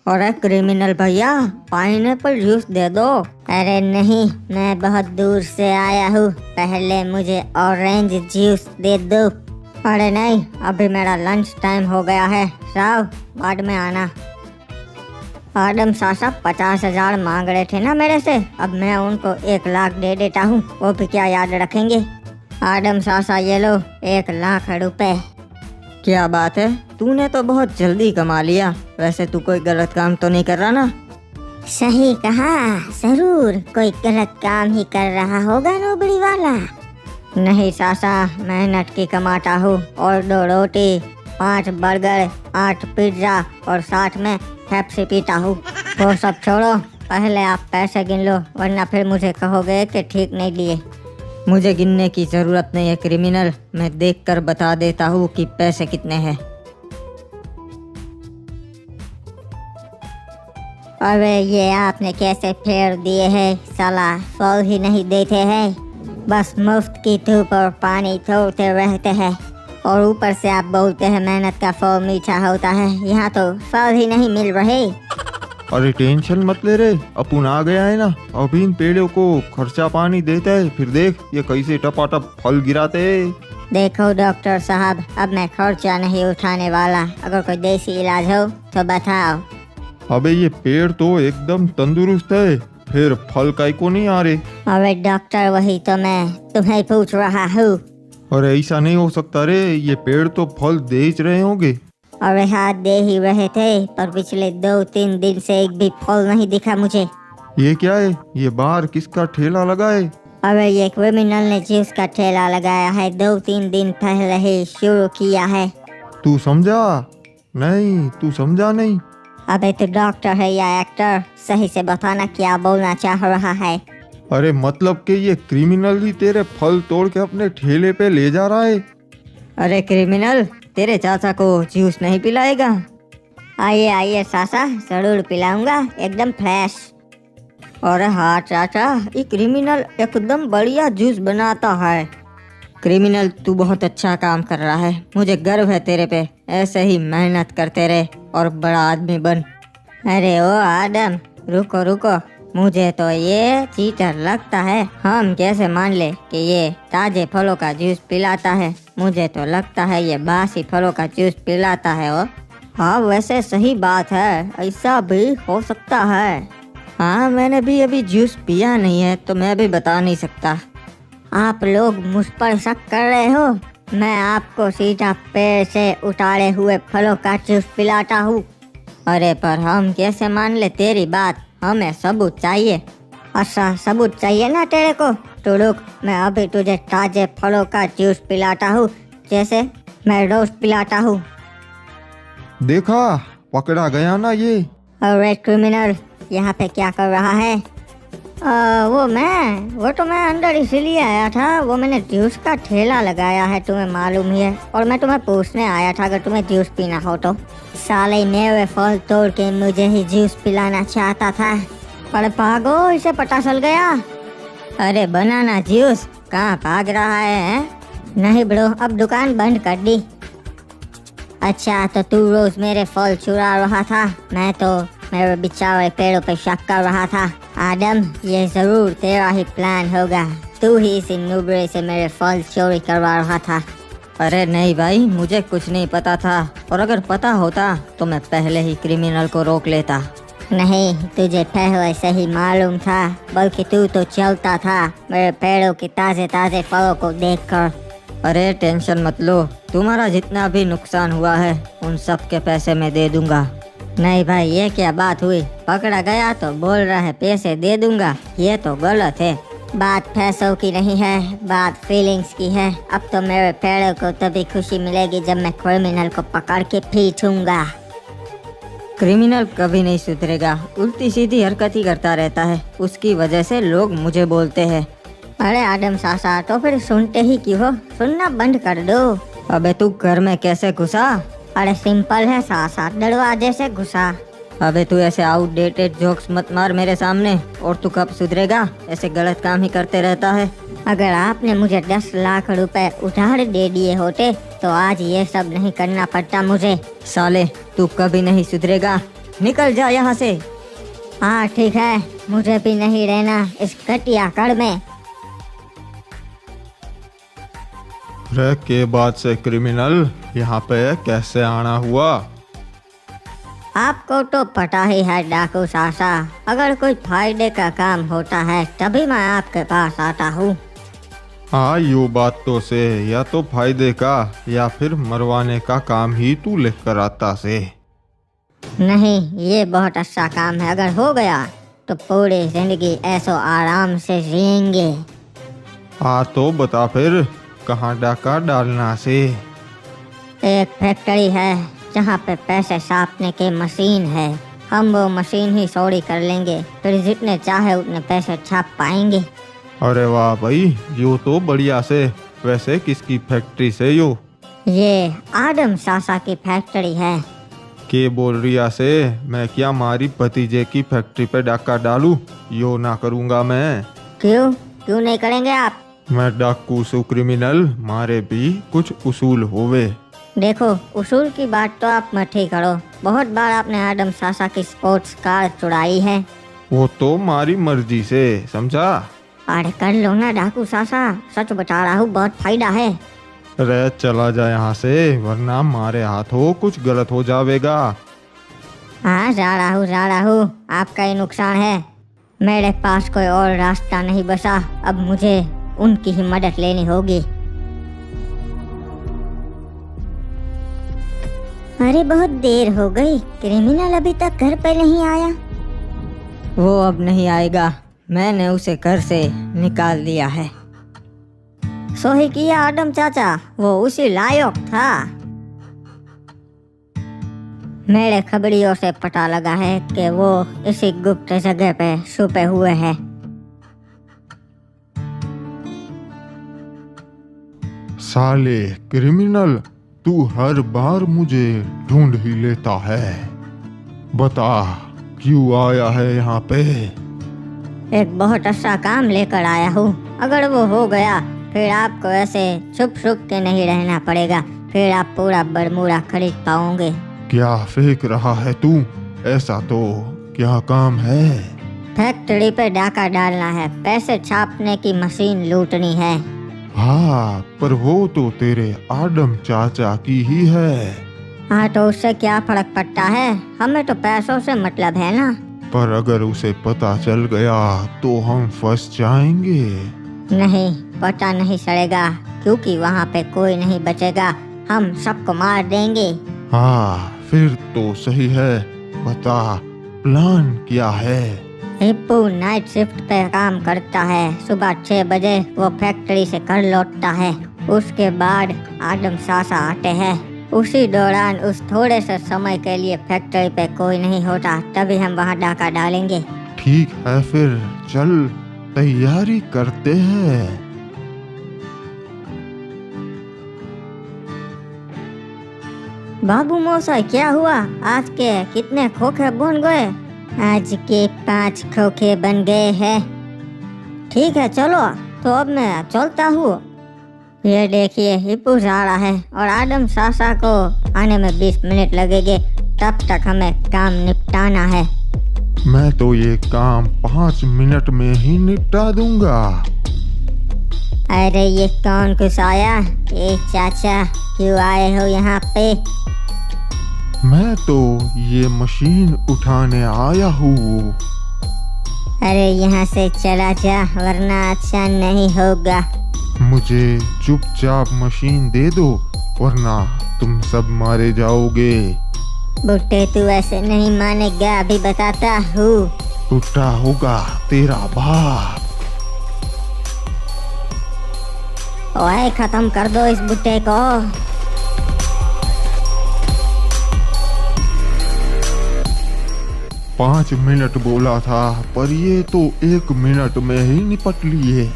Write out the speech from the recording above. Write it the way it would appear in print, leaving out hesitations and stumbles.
अरे क्रिमिनल भैया, pineapple juice दे दो। अरे नहीं, मैं बहुत दूर से आया हूँ, पहले मुझे ऑरेंज जूस दे दो। अरे नहीं, अभी मेरा लंच टाइम हो गया है, जाओ बाद में आना। आदम सासा 50,000 मांग रहे थे ना मेरे से, अब मैं उनको 1 लाख दे देता हूँ, वो भी क्या याद रखेंगे। आदम सासा ये लो 1 लाख रुपए। क्या बात है, तूने तो बहुत जल्दी कमा लिया। वैसे तू कोई गलत काम तो नहीं कर रहा ना? सही कहा, जरूर कोई गलत काम ही कर रहा होगा नौबड़ी वाला। नहीं सासा, मेहनत की कमाता हूँ, और 2 रोटी, 5 बर्गर, 8 पिज्जा और साथ में पेप्सी पीता हूँ। वो सब छोड़ो, पहले आप पैसे गिन लो, वरना फिर मुझे कहोगे कि ठीक नहीं दिए। मुझे गिनने की जरूरत नहीं है क्रिमिनल, मैं देखकर बता देता हूँ कि पैसे कितने हैं। अरे ये आपने कैसे फेर दिए हैं, साला फल ही नहीं देते हैं, बस मुफ्त की धूप और पानी छोड़ते रहते हैं, और ऊपर से आप बोलते हैं मेहनत का फल मीठा होता है। यहाँ तो फल ही नहीं मिल रहे। अरे टेंशन मत ले रे, अपुन आ गया है ना, अभी इन पेड़ों को खर्चा पानी देता है, फिर देख ये कैसे टपाटप फल गिराते हैं। देखो डॉक्टर साहब, अब मैं खर्चा नहीं उठाने वाला, अगर कोई देसी इलाज हो तो बताओ। अबे ये पेड़ तो एकदम तंदुरुस्त है, फिर फल काहे को नहीं आ रहे? अरे डॉक्टर, वही तो मैं तुम्हें पूछ रहा हूँ। अरे ऐसा नहीं हो सकता रे, ये पेड़ तो फल दे ही रहे होंगे। अरे हाथ दे ही रहे थे, पर पिछले 2-3 दिन से एक भी फल नहीं दिखा मुझे। ये क्या है, ये बाहर किसका ठेला लगा है? अरे ये क्रिमिनल ने जूस का ठेला लगाया है, 2-3 दिन पहले ही शुरू किया है। तू समझा नहीं? तू समझा नहीं? अबे तू डॉक्टर है या एक्टर, सही से बताना क्या बोलना चाह रहा है। अरे मतलब कि ये क्रिमिनल ही तेरे फल तोड़ के अपने ठेले पे ले जा रहा है? अरे क्रिमिनल, तेरे चाचा को जूस नहीं पिलाएगा? आइए आइए सासा, जरूर पिलाऊंगा, एकदम फ्रेश। अरे हाँ चाचा, ये क्रिमिनल एकदम बढ़िया जूस बनाता है। क्रिमिनल, तू बहुत अच्छा काम कर रहा है, मुझे गर्व है तेरे पे। ऐसे ही मेहनत करते रहे और बड़ा आदमी बन। अरे ओ आदम, रुको रुको, मुझे तो ये चीटर लगता है। हम कैसे मान ले कि ये ताजे फलों का जूस पिलाता है? मुझे तो लगता है ये बासी फलों का जूस पिलाता है। ओ हाँ, वैसे सही बात है, ऐसा भी हो सकता है। हाँ, मैंने भी अभी जूस पिया नहीं है तो मैं भी बता नहीं सकता। आप लोग मुझ पर शक कर रहे हो? मैं आपको सीधा पेड़ से उतारे हुए फलों का जूस पिलाता हूँ। अरे पर हम कैसे मान ले तेरी बात, हमें सबूत चाहिए। अच्छा, सबूत चाहिए ना तेरे को? तो रुक, मैं अभी तुझे ताजे फलों का जूस पिलाता हूँ, जैसे मैं रोज पिलाता हूँ। देखा, पकड़ा गया ना ये। अरे क्रिमिनल, यहाँ पे क्या कर रहा है? वो तो मैं अंदर इसीलिए आया था, वो मैंने जूस का ठेला लगाया है, तुम्हें मालूम ही है, और मैं तुम्हें पूछने आया था अगर तुम्हें जूस पीना हो तो। साले मेरे फल तोड़ के मुझे ही जूस पिलाना चाहता था। पर भागो, इसे पता चल गया। अरे बनाना जूस, कहाँ भाग रहा है? नहीं ब्रो, अब दुकान बंद कर दी। अच्छा, तो तू रोज मेरे फल चुरा रहा था, मैं तो मेरे बेचारे पेड़ों पे शक कर रहा था। आदम, ये जरूर तेरा ही प्लान होगा, तू ही इसी नुबरे से मेरे फल चोरी करवा रहा था। अरे नहीं भाई, मुझे कुछ नहीं पता था, और अगर पता होता तो मैं पहले ही क्रिमिनल को रोक लेता। नहीं, तुझे पहले से ही मालूम था, बल्कि तू तो चलता था मेरे पेड़ों के ताजे ताजे फलों को देखकर। अरे टेंशन मत लो, तुम्हारा जितना भी नुकसान हुआ है उन सब के पैसे मैं दे दूंगा। नहीं भाई, ये क्या बात हुई? पकड़ा गया तो बोल रहा है पैसे दे दूंगा, ये तो गलत है। बात पैसों की नहीं है, बात फीलिंग्स की है। अब तो मेरे पेड़ों को तभी खुशी मिलेगी जब मैं क्रिमिनल को पकड़ के पीटूंगा। क्रिमिनल कभी नहीं सुधरेगा, उल्टी सीधी हरकत ही करता रहता है, उसकी वजह से लोग मुझे बोलते हैं। अरे आदम सासा, तो फिर सुनते ही क्यों हो? सुनना बंद कर दो। अबे तू घर में कैसे घुसा? अरे सिंपल है सासा, दरवाजे से घुसा। अबे तू ऐसे आउटडेटेड जोक्स मत मार मेरे सामने, और तू कब सुधरेगा? ऐसे गलत काम ही करते रहता है। अगर आपने मुझे 10 लाख रुपए उधार दे दिए होते तो आज ये सब नहीं करना पड़ता मुझे। साले, तू कभी नहीं सुधरेगा, निकल जा यहाँ से। हाँ ठीक है, मुझे भी नहीं रहना इस घटिया कड़ में। रे के बाद से क्रिमिनल यहाँ पे कैसे आना हुआ? आपको तो पता ही है डाकू सासा, अगर कोई फायदे का काम होता है तभी मैं आपके पास आता हूँ। हाँ यो बात तो से, या तो फायदे का या फिर मरवाने का काम ही तू लेकर आता से। नहीं, ये बहुत अच्छा काम है, अगर हो गया तो पूरी जिंदगी ऐसो आराम से जिएंगे। हाँ तो बता फिर कहाँ डाका डालना से? एक फैक्ट्री है जहाँ पे पैसे छापने की मशीन है, हम वो मशीन ही चोरी कर लेंगे, फिर जितने चाहे उतने पैसे छाप पाएंगे। अरे वाह भाई, यो तो बढ़िया से। वैसे किसकी फैक्ट्री से यो? ये आदम सासा की फैक्ट्री है। के बोल रिया से? मैं क्या मारी भतीजे की फैक्ट्री पे डाका डालूं? यो ना करूँगा मैं। क्यों क्यों नहीं करेंगे आप? मैं डाकू सु क्रिमिनल, मारे भी कुछ उसूल होवे। देखो, उसूल की बात तो आप मत ही करो, बहुत बार आपने आदम सासा की स्पोर्ट्स कार चुराई है। वो तो मारी मर्जी से, समझा? अरे कर लो ना डाकू सासा, सच बता रहा हूँ, बहुत फायदा है। अरे चला जा यहाँ से, वरना मारे हाथों कुछ गलत हो जाएगा। हाँ जा रहा हूँ, आपका ही नुकसान है। मेरे पास कोई और रास्ता नहीं बचा, अब मुझे उनकी ही मदद लेनी होगी। अरे बहुत देर हो गई, क्रिमिनल अभी तक घर पे नहीं आया। वो अब नहीं आएगा, मैंने उसे घर से निकाल दिया है। सोही किया आदम चाचा, वो उसी लायक था। मेरे खबरियों से पता लगा है कि वो इसी गुप्त जगह पे छुपे हुए हैं। साले क्रिमिनल, तू हर बार मुझे ढूंढ ही लेता है। बता क्यों आया है यहाँ पे? एक बहुत अच्छा काम लेकर आया हूँ, अगर वो हो गया फिर आपको ऐसे छुप छुप के नहीं रहना पड़ेगा, फिर आप पूरा बरमूडा खरीद पाओगे। क्या फेंक रहा है तू? ऐसा तो क्या काम है? फैक्ट्री पे डाका डालना है, पैसे छापने की मशीन लूटनी है। हाँ, पर वो तो तेरे आदम चाचा की ही है। हाँ तो उससे क्या फर्क पड़ता है, हमें तो पैसों से मतलब है ना। पर अगर उसे पता चल गया तो हम फंस जाएंगे। नहीं, पता नहीं चलेगा, क्योंकि वहाँ पे कोई नहीं बचेगा, हम सबको मार देंगे। हाँ फिर तो सही है, बता प्लान क्या है? हिप्पू नाइट शिफ्ट पे काम करता है, सुबह 6 बजे वो फैक्ट्री से घर लौटता है, उसके बाद आदम सासा आते हैं। उसी दौरान उस थोड़े से समय के लिए फैक्ट्री पे कोई नहीं होता, तभी हम वहाँ डाका डालेंगे। ठीक है फिर चल तैयारी करते हैं। बाबू मौसा क्या हुआ, आज के कितने खोखे बन गए? आज के 5 खोखे बन गए हैं। ठीक है चलो, तो अब मैं चलता हूँ। ये देखिए हिप्पू जा रहा है और आदम सासा को आने में 20 मिनट लगेंगे, तब तक हमें काम निपटाना है। मैं तो ये काम 5 मिनट में ही निपटा दूंगा। अरे ये कौन घुसाया? ए चाचा, क्यों आए हो यहाँ पे? मैं तो ये मशीन उठाने आया हूँ। अरे यहाँ से चला जा, वरना अच्छा नहीं होगा। मुझे चुपचाप मशीन दे दो, वरना तुम सब मारे जाओगे। बुट्टे तू ऐसे नहीं मानेगा, अभी बताता हूँ। टूटा होगा तेरा बाप। ओए खत्म कर दो इस बुट्टे को। 5 मिनट बोला था, पर ये तो 1 मिनट में ही निपट लिए।